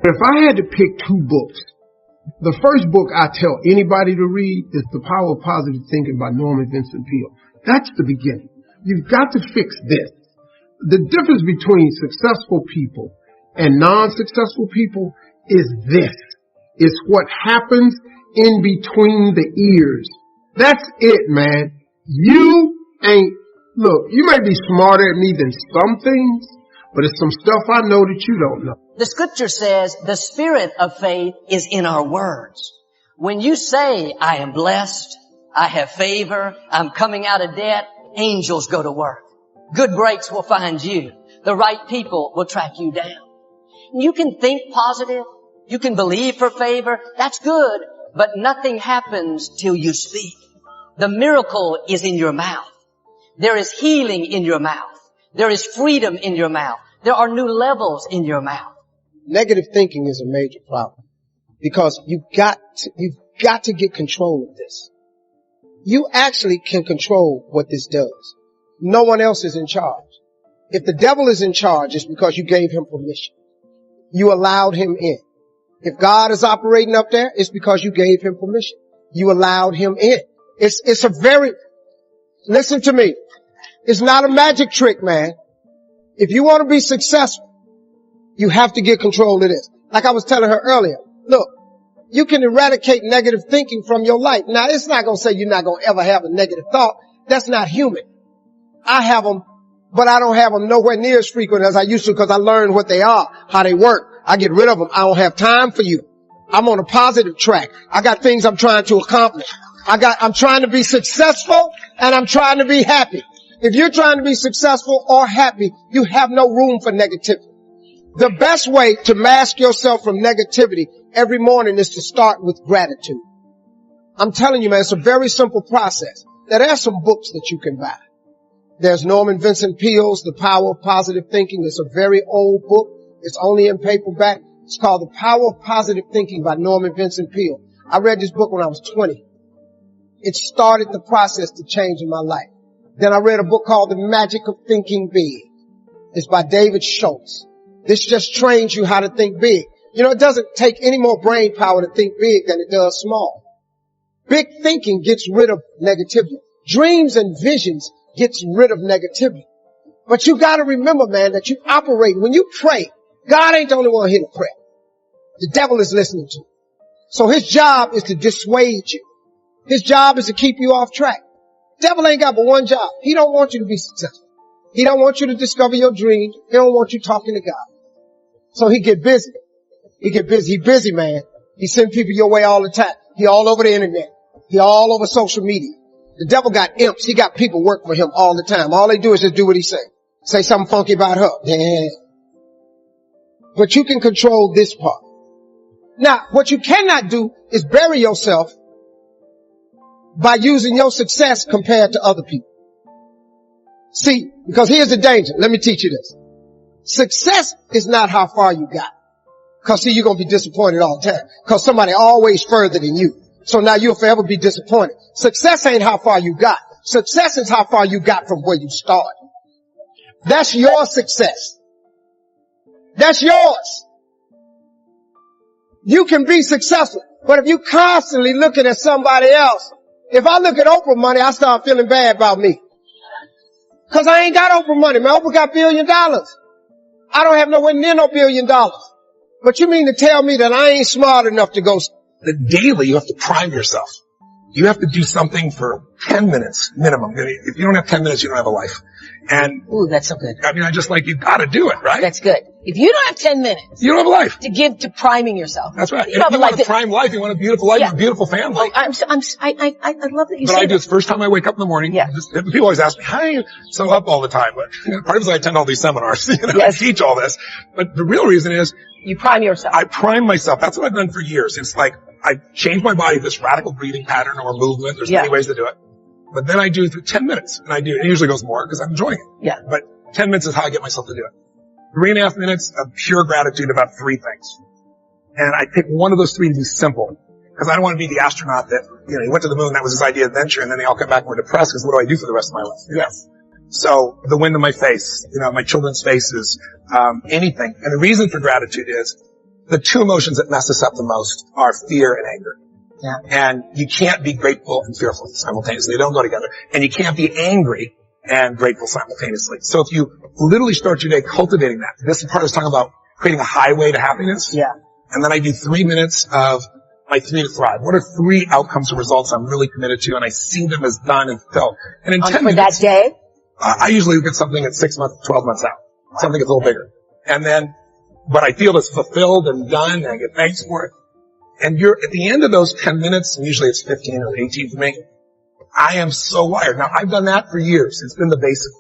If I had to pick two books, the first book I tell anybody to read is The Power of Positive Thinking by Norman Vincent Peale. That's the beginning. You've got to fix this. The difference between successful people and non-successful people is this. It's what happens in between the ears. That's it, man. Look, you may be smarter at me than some things, but it's some stuff I know that you don't know. The scripture says the spirit of faith is in our words. When you say, I am blessed, I have favor, I'm coming out of debt, angels go to work. Good breaks will find you. The right people will track you down. You can think positive. You can believe for favor. That's good, but nothing happens till you speak. The miracle is in your mouth. There is healing in your mouth. There is freedom in your mouth. There are new levels in your mouth. Negative thinking is a major problem because you've got to get control of this. You actually can control what this does. No one else is in charge. If the devil is in charge, it's because you gave him permission. You allowed him in. If God is operating up there, it's because you gave him permission. You allowed him in. Listen to me. It's not a magic trick, man. If you want to be successful, you have to get control of this. Like I was telling her earlier, look, you can eradicate negative thinking from your life. Now, it's not going to say you're not going to ever have a negative thought. That's not human. I have them, but I don't have them nowhere near as frequent as I used to because I learned what they are, how they work. I get rid of them. I don't have time for you. I'm on a positive track. I got things I'm trying to accomplish. I'm trying to be successful and I'm trying to be happy. If you're trying to be successful or happy, you have no room for negativity. The best way to mask yourself from negativity every morning is to start with gratitude. I'm telling you, man, it's a very simple process. Now, there are some books that you can buy. There's Norman Vincent Peale's The Power of Positive Thinking. It's a very old book. It's only in paperback. It's called The Power of Positive Thinking by Norman Vincent Peale. I read this book when I was 20. It started the process to change in my life. Then I read a book called The Magic of Thinking Big. It's by David Schultz. This just trains you how to think big. You know, it doesn't take any more brain power to think big than it does small. Big thinking gets rid of negativity. Dreams and visions gets rid of negativity. But you gotta remember, man, that you operate. When you pray, God ain't the only one here to pray. The devil is listening to you. So his job is to dissuade you. His job is to keep you off track. Devil ain't got but one job. He don't want you to be successful. He don't want you to discover your dreams. He don't want you talking to God. So he get busy. He busy, man. He send people your way all the time. He all over the internet. He all over social media. The devil got imps. He got people work for him all the time. All they do is just do what he say. Say something funky about her. Yeah. But you can control this part. Now, what you cannot do is bury yourself by using your success compared to other people. See, because here's the danger. Let me teach you this. Success is not how far you got. Because see, you're going to be disappointed all the time. Because somebody always further than you. So now you'll forever be disappointed. Success ain't how far you got. Success is how far you got from where you started. That's your success. That's yours. You can be successful. But if you constantly looking at somebody else, if I look at Oprah money, I start feeling bad about me. Cause I ain't got Oprah money, man. Oprah got $1 billion. I don't have nowhere near no $1 billion. But you mean to tell me that I ain't smart enough to go? The daily, you have to prime yourself. You have to do something for 10 minutes minimum. If you don't have 10 minutes, you don't have a life. And ooh, that's so good. I mean, I just like, you gotta do it, right? That's good. If you don't have 10 minutes, you don't have a life to give to priming yourself. That's right. You don't have you a life want a prime life, you want a beautiful life, a beautiful family. Oh, I love that you say that. But I do it the first time I wake up in the morning. Yeah. People always ask me, how are you so up all the time? But part of it is I attend all these seminars. Yes. I teach all this. But the real reason is you prime yourself. I prime myself. That's what I've done for years. It's like I change my body to this radical breathing pattern or movement. There's many ways to do it. But then I do it through 10 minutes. And it usually goes more because I'm enjoying it. Yeah. But 10 minutes is how I get myself to do it. 3.5 minutes of pure gratitude about 3 things. And I pick one of those 3 to be simple. Because I don't want to be the astronaut that, he went to the moon, that was his idea of adventure, and then they all come back and were depressed because what do I do for the rest of my life? Yes. So, the wind in my face, my children's faces, anything. And the reason for gratitude is, the two emotions that mess us up the most are fear and anger. Yeah. And you can't be grateful and fearful simultaneously. They don't go together. And you can't be angry and grateful simultaneously. So if you literally start your day cultivating that, this part I was talking about creating a highway to happiness. Yeah. And then I do 3 minutes of my 3 to thrive. What are 3 outcomes or results I'm really committed to, and I see them as done and fulfilled. And in 10 minutes, that day? I usually get something at 6 months, 12 months out. Something that's a little bigger. And then, but I feel it's fulfilled and done, and I get thanks for it. And at the end of those 10 minutes, and usually it's 15 or 18 for me, I am so wired. Now, I've done that for years. It's been the basic.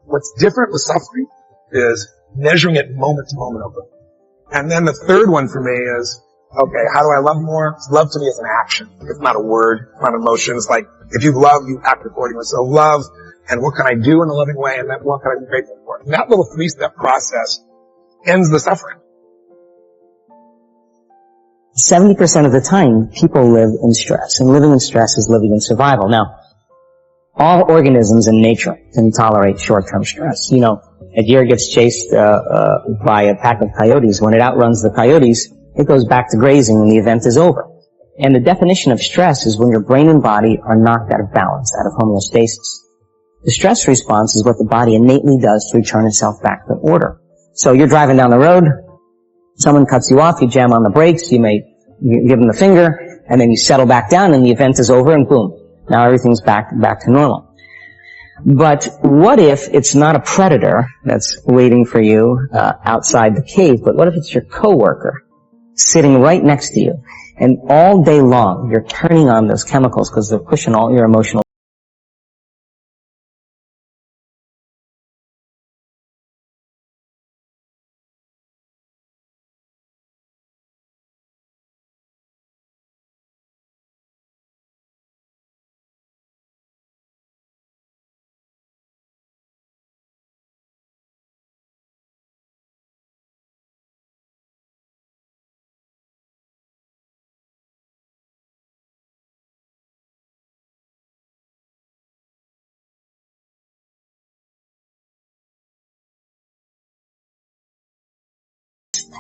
What's different with suffering is measuring it moment to moment over. And then the third one for me is, okay, how do I love more? Love to me is an action. It's not a word, it's not an emotion. It's like, if you love, you act accordingly. So love, and what can I do in a loving way, and then what can I be grateful for? And that little 3-step process ends the suffering. 70% of the time, people live in stress, and living in stress is living in survival. Now, all organisms in nature can tolerate short-term stress. You know, a deer gets chased by a pack of coyotes. When it outruns the coyotes, it goes back to grazing when the event is over. And the definition of stress is when your brain and body are knocked out of balance, out of homeostasis. The stress response is what the body innately does to return itself back to order. So you're driving down the road, someone cuts you off, you jam on the brakes, you give them the finger, and then you settle back down, and the event is over, and boom, now everything's back to normal. But what if it's not a predator that's waiting for you outside the cave, but what if it's your coworker sitting right next to you, and all day long you're turning on those chemicals because they're pushing all your emotional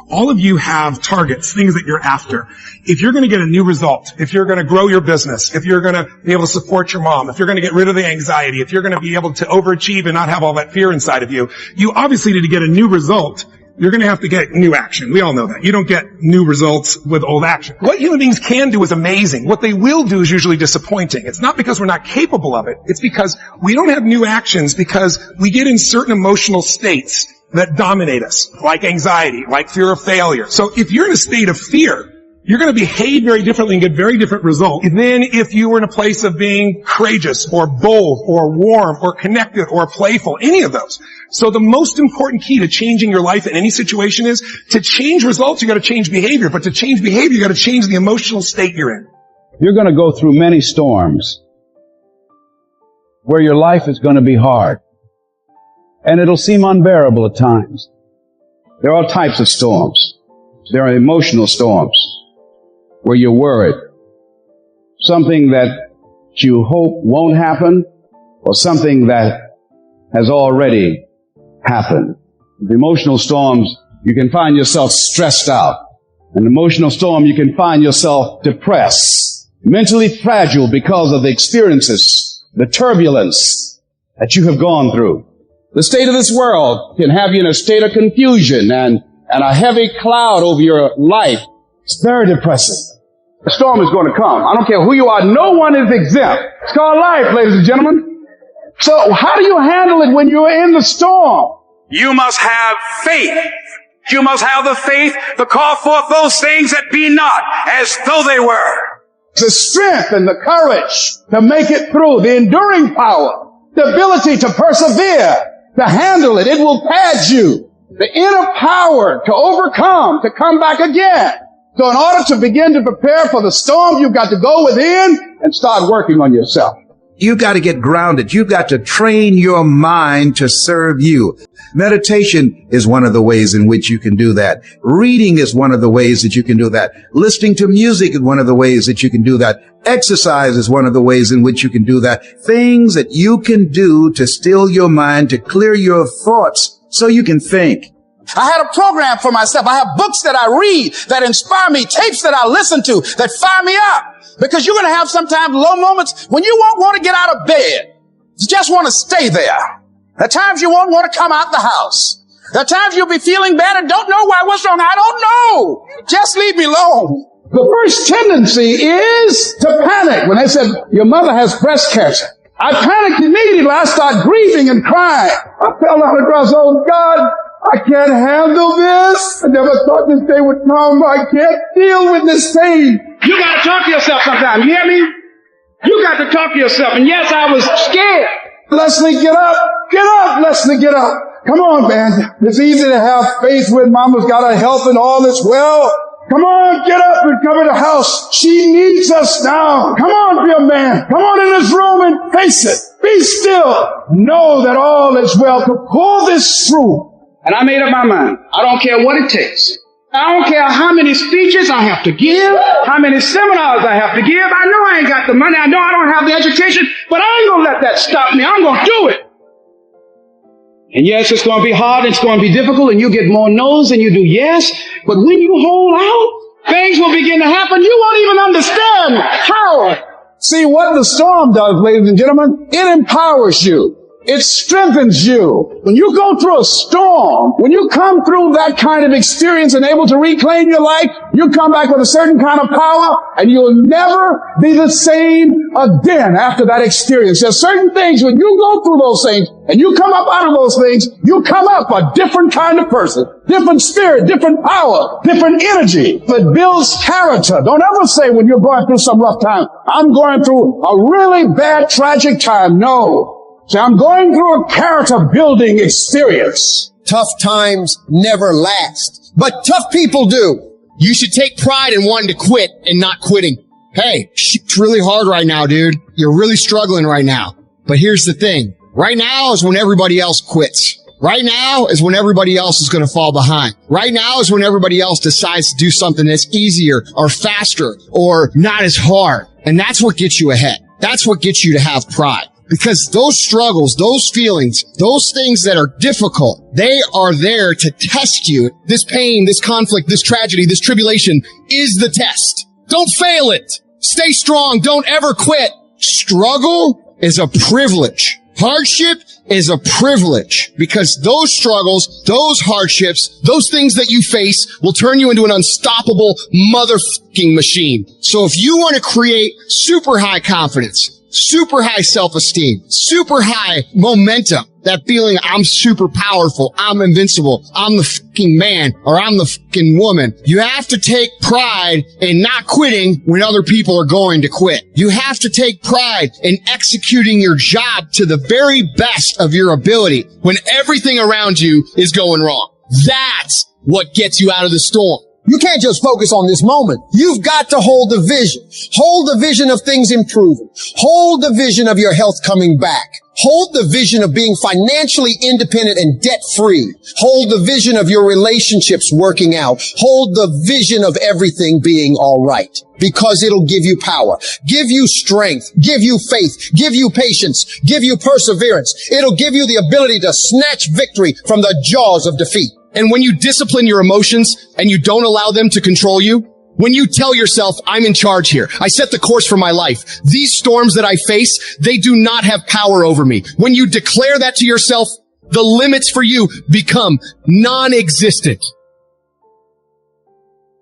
All of you have targets, things that you're after. If you're going to get a new result, if you're going to grow your business, if you're going to be able to support your mom, if you're going to get rid of the anxiety, if you're going to be able to overachieve and not have all that fear inside of you, you obviously need to get a new result. You're going to have to get new action. We all know that. You don't get new results with old action. What human beings can do is amazing. What they will do is usually disappointing. It's not because we're not capable of it. It's because we don't have new actions because we get in certain emotional states that dominate us, like anxiety, like fear of failure. So if you're in a state of fear, you're going to behave very differently and get very different results than if you were in a place of being courageous or bold or warm or connected or playful, any of those. So the most important key to changing your life in any situation is to change results, you got to change behavior. But to change behavior, you got to change the emotional state you're in. You're going to go through many storms where your life is going to be hard. And it'll seem unbearable at times. There are all types of storms. There are emotional storms where you're worried. Something that you hope won't happen or something that has already happened. The emotional storms, you can find yourself stressed out. In an emotional storm, you can find yourself depressed, mentally fragile because of the experiences, the turbulence that you have gone through. The state of this world can have you in a state of confusion and a heavy cloud over your life. It's very depressing. The storm is going to come. I don't care who you are. No one is exempt. It's called life, ladies and gentlemen. So how do you handle it when you're in the storm? You must have faith. You must have the faith to call forth those things that be not as though they were. The strength and the courage to make it through, the enduring power, the ability to persevere, to handle it. It will pad you. The inner power to overcome, to come back again. So in order to begin to prepare for the storm, you've got to go within and start working on yourself. You've got to get grounded. You've got to train your mind to serve you. Meditation is one of the ways in which you can do that. Reading is one of the ways that you can do that. Listening to music is one of the ways that you can do that. Exercise is one of the ways in which you can do that. Things that you can do to still your mind, to clear your thoughts so you can think. I had a program for myself. I have books that I read that inspire me, tapes that I listen to that fire me up. Because you're going to have sometimes low moments when you won't want to get out of bed. You just want to stay there. There are times you won't want to come out the house. There are times you'll be feeling bad and don't know why. What's wrong? I don't know. Just leave me alone. The first tendency is to panic. When they said, your mother has breast cancer, I panicked immediately. I started grieving and crying. I fell down across, oh God, I can't handle this. I never thought this day would come. I can't deal with this pain. You got to talk to yourself sometimes. You hear me? You got to talk to yourself. And yes, I was scared. Leslie, get up. Get up, Leslie, get up. Come on, man. It's easy to have faith when mama's got her health and all is well. Come on, get up and come in the house. She needs us now. Come on, dear man. Come on in this room and face it. Be still. Know that all is well to pull this through. And I made up my mind. I don't care what it takes. I don't care how many speeches I have to give, how many seminars I have to give. I know I ain't got the money. I know I don't have the education, but I ain't going to let that stop me. I'm going to do it. And yes, it's going to be hard. It's going to be difficult, and you get more no's than you do yes. But when you hold out, things will begin to happen. You won't even understand how. See, what the storm does, ladies and gentlemen, it empowers you. It strengthens you. When you go through a storm, when you come through that kind of experience and able to reclaim your life, you come back with a certain kind of power, and you'll never be the same again after that experience. There's certain things, when you go through those things, and you come up out of those things, you come up a different kind of person, different spirit, different power, different energy that builds character. Don't ever say when you're going through some rough time, I'm going through a really bad, tragic time. No. So I'm going through a character-building experience. Tough times never last, but tough people do. You should take pride in wanting to quit and not quitting. Hey, it's really hard right now, dude. You're really struggling right now. But here's the thing. Right now is when everybody else quits. Right now is when everybody else is going to fall behind. Right now is when everybody else decides to do something that's easier or faster or not as hard. And that's what gets you ahead. That's what gets you to have pride. Because those struggles, those feelings, those things that are difficult, they are there to test you. This pain, this conflict, this tragedy, this tribulation is the test. Don't fail it. Stay strong. Don't ever quit. Struggle is a privilege. Hardship is a privilege, because those struggles, those hardships, those things that you face will turn you into an unstoppable motherfucking machine. So if you want to create super high confidence, super high self-esteem, super high momentum, that feeling I'm super powerful, I'm invincible, I'm the fucking man, or I'm the fucking woman. You have to take pride in not quitting when other people are going to quit. You have to take pride in executing your job to the very best of your ability when everything around you is going wrong. That's what gets you out of the storm. You can't just focus on this moment. You've got to hold the vision. Hold the vision of things improving. Hold the vision of your health coming back. Hold the vision of being financially independent and debt-free. Hold the vision of your relationships working out. Hold the vision of everything being all right, because it'll give you power, give you strength, give you faith, give you patience, give you perseverance. It'll give you the ability to snatch victory from the jaws of defeat. And when you discipline your emotions and you don't allow them to control you, when you tell yourself, I'm in charge here, I set the course for my life, these storms that I face, they do not have power over me. When you declare that to yourself, the limits for you become non-existent.